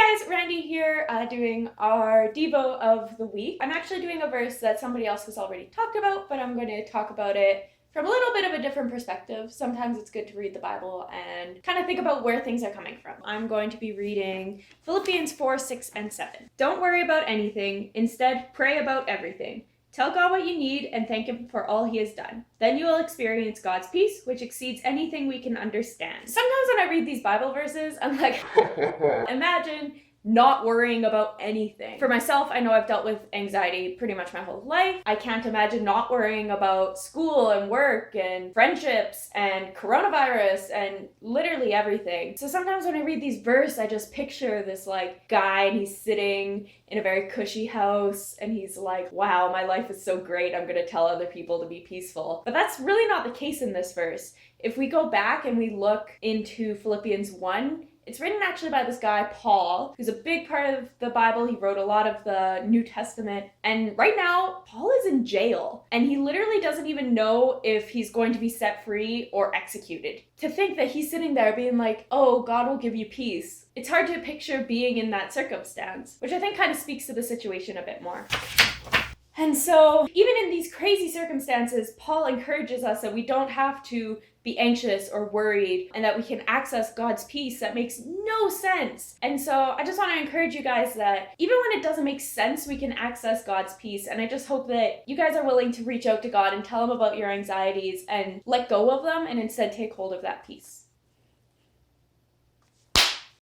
Guys, Randy here, doing our Devo of the week. I'm actually doing a verse that somebody else has already talked about, but I'm going to talk about it from a little bit of a different perspective. Sometimes it's good to read the Bible and kind of think about where things are coming from. I'm going to be reading Philippians 4, 6, and 7. Don't worry about anything. Instead, pray about everything. Tell God what you need and thank Him for all He has done. Then you will experience God's peace, which exceeds anything we can understand. Sometimes when I read these Bible verses, I'm like, imagine not worrying about anything. For myself, I know I've dealt with anxiety pretty much my whole life. I can't imagine not worrying about school and work and friendships and coronavirus and literally everything. So sometimes when I read these verses, I just picture this guy and he's sitting in a very cushy house and he's like, wow, my life is so great. I'm gonna tell other people to be peaceful. But that's really not the case in this verse. If we go back and we look into Philippians 1, it's written actually by this guy, Paul, who's a big part of the Bible. He wrote a lot of the New Testament. And right now, Paul is in jail. And he literally doesn't even know if he's going to be set free or executed. To think that he's sitting there being like, oh, God will give you peace. It's hard to picture being in that circumstance, which I think kind of speaks to the situation a bit more. And so, even in these crazy circumstances, Paul encourages us that we don't have to be anxious or worried and that we can access God's peace that makes no sense. And so, I just want to encourage you guys that even when it doesn't make sense, we can access God's peace. And I just hope that you guys are willing to reach out to God and tell Him about your anxieties and let go of them and instead take hold of that peace.